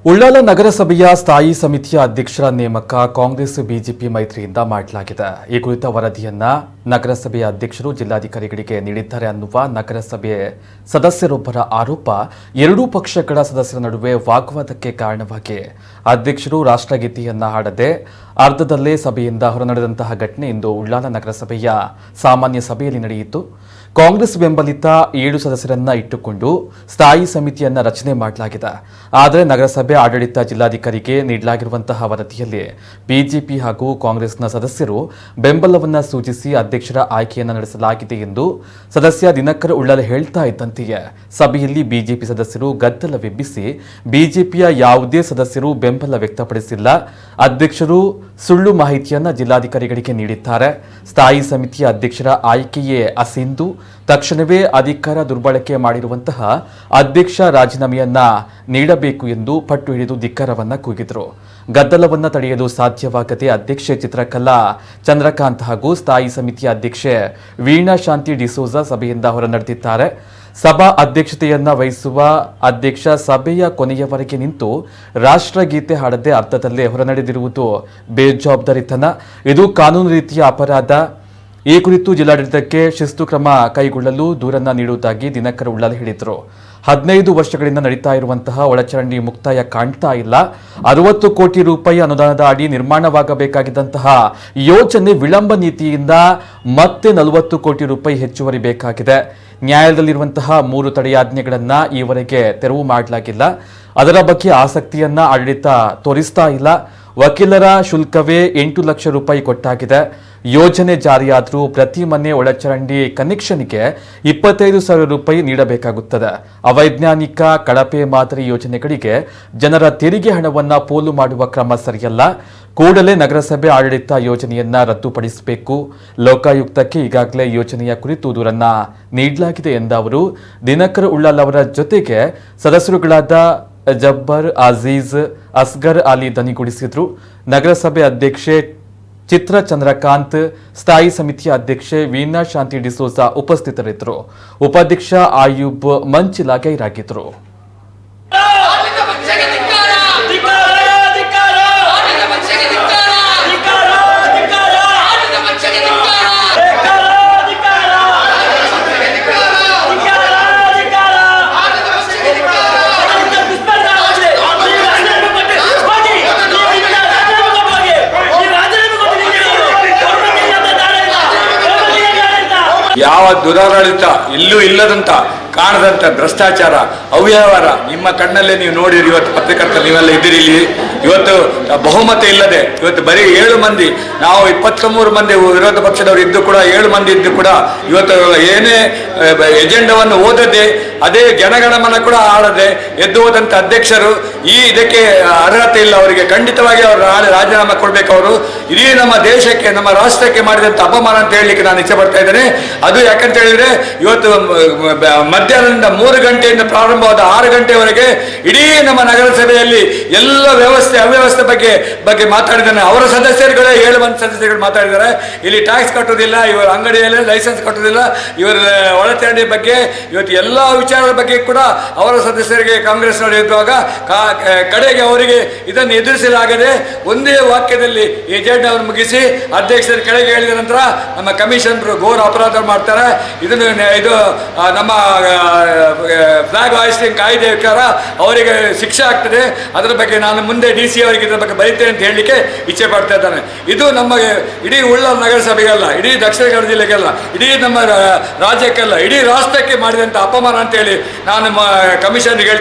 ಉಳ್ಳಾಲ ನಗರಸಭೆಯ ಸ್ಥಾಯಿ ಸಮಿತಿಯ ಅಧ್ಯಕ್ಷರ ನೇಮಕ ಕಾಂಗ್ರೆಸ್ ಬಿಜೆಪಿ ಮೈತ್ರಿಯಿಂದ ಮಾಡಲಾಗಿದೆ. ಈ ಕುರಿತ ವರದಿಯನ್ನ ನಗರಸಭೆಯ ಅಧ್ಯಕ್ಷರು ಜಿಲ್ಲಾಧಿಕಾರಿಗಳಿಗೆ ನೀಡಿದ್ದಾರೆ ಅನ್ನುವ ನಗರಸಭೆ ಸದಸ್ಯರೊಬ್ಬರ ಆರೋಪ ಎರಡೂ ಪಕ್ಷಗಳ ಸದಸ್ಯರ ನಡುವೆ ವಾಗ್ವಾದಕ್ಕೆ ಕಾರಣವಾಗಿ ಅಧ್ಯಕ್ಷರು ರಾಷ್ಟ್ರಗೀತೆಯನ್ನ ಹಾಡದೆ ಅರ್ಧದಲ್ಲೇ ಸಭೆಯಿಂದ ಹೊರನಡೆದಂತಹ ಘಟನೆ ಇಂದು ಉಳ್ಳಾಲ ನಗರಸಭೆಯ ಸಾಮಾನ್ಯ ಸಭೆಯಲ್ಲಿ ನಡೆಯಿತು. ಕಾಂಗ್ರೆಸ್ ಬೆಂಬಲಿತ 7 ಸದಸ್ಯರನ್ನ ಇಟ್ಟುಕೊಂಡು ಸ್ಥಾಯಿ ಸಮಿತಿಯನ್ನ ರಚನೆ ಮಾಡಲಾಗಿದೆ. ಆದರೆ ನಗರಸಭೆ ಆಡಳಿತ ಜಿಲ್ಲಾಧಿಕಾರಿಗೆ ನೀಡಲಾಗಿರುವಂತಹ ವರದಿಯಲ್ಲಿ ಬಿಜೆಪಿ ಹಾಗೂ ಕಾಂಗ್ರೆಸ್ನ ಸದಸ್ಯರು ಬೆಂಬಲವನ್ನ ಸೂಚಿಸಿ ಅಧ್ಯಕ್ಷರ ಆಯ್ಕೆಯನ್ನು ನಡೆಸಲಾಗಿದೆ ಎಂದು ಸದಸ್ಯ ದಿನಕರ ಉಳ್ಳಾಲ ಹೇಳ್ತಾ ಇದ್ದಂತೆಯೇ ಸಭೆಯಲ್ಲಿ ಬಿಜೆಪಿ ಸದಸ್ಯರು ಗದ್ದಲವೆಬ್ಬಿಸಿ ಬಿಜೆಪಿಯ ಯಾವುದೇ ಸದಸ್ಯರು ಬೆಂಬಲ ವ್ಯಕ್ತಪಡಿಸಿಲ್ಲ, ಅಧ್ಯಕ್ಷರು ಸುಳ್ಳು ಮಾಹಿತಿಯನ್ನ ಜಿಲ್ಲಾಧಿಕಾರಿಗಳಿಗೆ ನೀಡಿದ್ದಾರೆ, ಸ್ಥಾಯಿ ಸಮಿತಿಯ ಅಧ್ಯಕ್ಷರ ಆಯ್ಕೆಯೇ ಅಸಿಂಧು, ತಕ್ಷಣವೇ ಅಧಿಕಾರ ದುರ್ಬಳಕೆ ಮಾಡಿರುವಂತಹ ಅಧ್ಯಕ್ಷ ರಾಜೀನಾಮೆಯನ್ನ ನೀಡಬೇಕು ಎಂದು ಪಟ್ಟು ಹಿಡಿದು ಧಿಕ್ಕಾರವನ್ನ ಕೂಗಿದರು. ಗದ್ದಲವನ್ನ ತಡೆಯಲು ಸಾಧ್ಯವಾಗದೆ ಅಧ್ಯಕ್ಷೆ ಚಿತ್ರಕಲಾ ಚಂದ್ರಕಾಂತ್ ಹಾಗೂ ಸ್ಥಾಯಿ ಸಮಿತಿಯ ಅಧ್ಯಕ್ಷೆ ವೀಣಾ ಶಾಂತಿ ಡಿಸೋಜ ಸಭೆಯಿಂದ ಹೊರನಡೆದಿದ್ದಾರೆ. ಸಭಾ ಅಧ್ಯಕ್ಷತೆಯನ್ನ ವಹಿಸುವ ಅಧ್ಯಕ್ಷ ಸಭೆಯ ಕೊನೆಯವರೆಗೆ ನಿಂತು ರಾಷ್ಟ್ರಗೀತೆ ಹಾಡದೆ ಅರ್ಧದಲ್ಲೇ ಹೊರನಡೆದಿರುವುದು ಬೇಜವಾಬ್ದಾರಿತನ, ಇದು ಕಾನೂನು ರೀತಿಯ ಅಪರಾಧ. ಈ ಕುರಿತು ಜಿಲ್ಲಾಡಳಿತಕ್ಕೆ ಶಿಸ್ತು ಕ್ರಮ ಕೈಗೊಳ್ಳಲು ದೂರನ್ನ ನೀಡುವುದಾಗಿ ದಿನಕರ ಉಳ್ಳಾಲ ಹೇಳಿದರು. 15 ವರ್ಷಗಳಿಂದ ನಡೀತಾ ಇರುವಂತಹ ಒಳಚರಂಡಿ ಮುಕ್ತಾಯ ಕಾಣ್ತಾ ಇಲ್ಲ. 60 ಕೋಟಿ ರೂಪಾಯಿ ಅನುದಾನದ ಅಡಿ ನಿರ್ಮಾಣವಾಗಬೇಕಾಗಿದ್ದಂತಹ ಯೋಜನೆ ವಿಳಂಬ ನೀತಿಯಿಂದ ಮತ್ತೆ 40 ಕೋಟಿ ರೂಪಾಯಿ ಹೆಚ್ಚುವರಿ ಬೇಕಾಗಿದೆ. ನ್ಯಾಯಾಲಯದಲ್ಲಿರುವಂತಹ 3 ತಡೆಯಾಜ್ಞೆಗಳನ್ನ ಈವರೆಗೆ ತೆರವು ಮಾಡಲಾಗಿಲ್ಲ. ಅದರ ಬಗ್ಗೆ ಆಸಕ್ತಿಯನ್ನ ಆಡಳಿತ ತೋರಿಸ್ತಾ ಇಲ್ಲ. ವಕೀಲರ ಶುಲ್ಕವೇ 8 ಲಕ್ಷ ರೂಪಾಯಿ ಕೊಟ್ಟಾಗಿದೆ. ಯೋಜನೆ ಜಾರಿಯಾದರೂ ಪ್ರತಿ ಮನೆ ಒಳಚರಂಡಿ ಕನೆಕ್ಷನ್ಗೆ 25,000 ರೂಪಾಯಿ ನೀಡಬೇಕಾಗುತ್ತದೆ. ಅವೈಜ್ಞಾನಿಕ ಕಳಪೆ ಮಾದರಿ ಯೋಜನೆಗಳಿಗೆ ಜನರ ತೆರಿಗೆ ಹಣವನ್ನ ಪೋಲು ಮಾಡುವ ಕ್ರಮ ಸರಿಯಲ್ಲ. ಕೂಡಲೇ ನಗರಸಭೆ ಆಡಳಿತ ಯೋಜನೆಯನ್ನ ರದ್ದುಪಡಿಸಬೇಕು. ಲೋಕಾಯುಕ್ತಕ್ಕೆ ಈಗಾಗಲೇ ಯೋಜನೆಯ ಕುರಿತು ದೂರನ್ನ ನೀಡಲಾಗಿದೆ ಎಂದ ಅವರು ದಿನಕರ ಉಳ್ಳಾಲ ಅವರ ಜೊತೆಗೆ ಸದಸ್ಯರುಗಳಾದ ಜಬ್ಬರ್, ಅಜೀಜ್, ಅಸ್ಗರ್ ಅಲಿ ದನಿಗೂಡಿಸಿದ್ರು. ನಗರಸಭೆ ಅಧ್ಯಕ್ಷೆ ಚಿತ್ರ ಚಂದ್ರಕಾಂತ್, ಸ್ಥಾಯಿ ಸಮಿತಿಯ ಅಧ್ಯಕ್ಷೆ ವೀಣಾ ಶಾಂತಿ ಡಿಸೋಜ ಉಪಸ್ಥಿತರಿದ್ದರು. ಉಪಾಧ್ಯಕ್ಷ ಆಯುಬ್ ಮಂಚಿಲ ಗೈರಾಗಿದ್ದರು. ಯಾವ ದುರಾಡಳಿತ ಇಲ್ಲೂ ಇಲ್ಲದಂತ ಕಾಣದಂತ ಭ್ರಷ್ಟಾಚಾರ, ಅವ್ಯವಹಾರ ನಿಮ್ಮ ಕಣ್ಣಲ್ಲೇ ನೀವು ನೋಡಿರಿ. ಇವತ್ತು ಪತ್ರಕರ್ತರು ನೀವೆಲ್ಲ ಇದ್ದೀರಿ ಇಲ್ಲಿ. ಇವತ್ತು ಬಹುಮತ ಇಲ್ಲದೆ ಇವತ್ತು ಬರೀ 7 ಮಂದಿ, ನಾವು 23 ಮಂದಿ ವಿರೋಧ ಪಕ್ಷದವರು ಇದ್ದು ಕೂಡ 7 ಮಂದಿ ಇದ್ದು ಕೂಡ ಇವತ್ತು ಏನೇ ಎಜೆಂಡವನ್ನು ಓದದೆ ಅದೇ ಜನಗಣಮನ ಕೂಡ ಆಡದೆ ಎದ್ದು ಹೋದಂಥ ಅಧ್ಯಕ್ಷರು ಇದಕ್ಕೆ ಅರ್ಹತೆ ಇಲ್ಲ. ಅವರಿಗೆ ಖಂಡಿತವಾಗಿ ಅವರು ನಾಳೆ ರಾಜೀನಾಮೆ ಕೊಡಬೇಕು. ಅವರು ಇಡೀ ನಮ್ಮ ದೇಶಕ್ಕೆ ನಮ್ಮ ರಾಷ್ಟ್ರಕ್ಕೆ ಮಾಡಿದಂಥ ಅಪಮಾನ ಅಂತ ಹೇಳಲಿಕ್ಕೆ ನಾನು ಇಚ್ಛೆ ಪಡ್ತಾ ಇದ್ದೇನೆ. ಅದು ಯಾಕಂತ ಹೇಳಿದ್ರೆ ಇವತ್ತು ಮಧ್ಯಾಹ್ನದಿಂದ 3 ಗಂಟೆಯಿಂದ ಪ್ರಾರಂಭವಾದ 6 ಗಂಟೆವರೆಗೆ ಇಡೀ ನಮ್ಮ ನಗರಸಭೆಯಲ್ಲಿ ಎಲ್ಲ ವ್ಯವಸ್ಥೆ ಅವ್ಯವಸ್ಥೆ ಬಗ್ಗೆ ಮಾತಾಡಿದ್ದಾನೆ. ಅವರ ಸದಸ್ಯರುಗಳೇ 7 ಮಂದಿ ಸದಸ್ಯರುಗಳು ಮಾತಾಡಿದ್ದಾರೆ. ಇಲ್ಲಿ ಟ್ಯಾಕ್ಸ್ ಕಟ್ಟೋದಿಲ್ಲ, ಇವರ ಅಂಗಡಿಯಲ್ಲಿ ಲೈಸೆನ್ಸ್ ಕಟ್ಟೋದಿಲ್ಲ, ಇವರ ಒಳಚರಂಡಿ ಬಗ್ಗೆ ಇವತ್ತು ಎಲ್ಲ ವಿಚಾರದ ಬಗ್ಗೆ ಕೂಡ ಅವರ ಸದಸ್ಯರಿಗೆ ಕಾಂಗ್ರೆಸ್ನವರು ಇದ್ದಾಗ ಕಡೆಗೆ ಅವರಿಗೆ ಇದನ್ನು ಎದುರಿಸಲಾಗದೆ ಒಂದೇ ವಾಕ್ಯದಲ್ಲಿ ಎಜೆಂಡವನ್ನು ಮುಗಿಸಿ ಅಧ್ಯಕ್ಷರ ಕೆಳಗೆ ಹೇಳಿದ ನಂತರ ನಮ್ಮ ಕಮಿಷನರು ಘೋರ ಅಪರಾಧ ಮಾಡ್ತಾರೆ. ಇದು ನಮ್ಮ ಫ್ಲಾಗ್ ಹಾಯಿಸ್ಟಿಂಗ್ ಕಾಯ್ದೆ ಪ್ರಕಾರ ಅವರಿಗೆ ಶಿಕ್ಷೆ ಆಗ್ತದೆ. ಅದರ ಬಗ್ಗೆ ನಾನು ಮುಂದೆ DC ಅವರಿಗೆ ಇದರ ಬಗ್ಗೆ ಬರೀತೇನೆ ಅಂತ ಹೇಳಲಿಕ್ಕೆ ಇಚ್ಛೆ ಪಡ್ತಾ ಇದ್ದಾನೆ. ಇದು ನಮಗೆ ಇಡೀ ಉಳ್ಳಾಲ ನಗರಸಭೆಗಲ್ಲ, ಇಡೀ ದಕ್ಷಿಣ ಕನ್ನಡ ಜಿಲ್ಲೆಗೆಲ್ಲ, ಇಡೀ ನಮ್ಮ ರಾಜ್ಯಕ್ಕೆಲ್ಲ, ಇಡೀ ರಾಷ್ಟ್ರಕ್ಕೆ ಮಾಡಿದಂಥ ಅಪಮಾನ ಅಂತೇಳಿ ನಾನು ಕಮಿಷನ್ಗೆ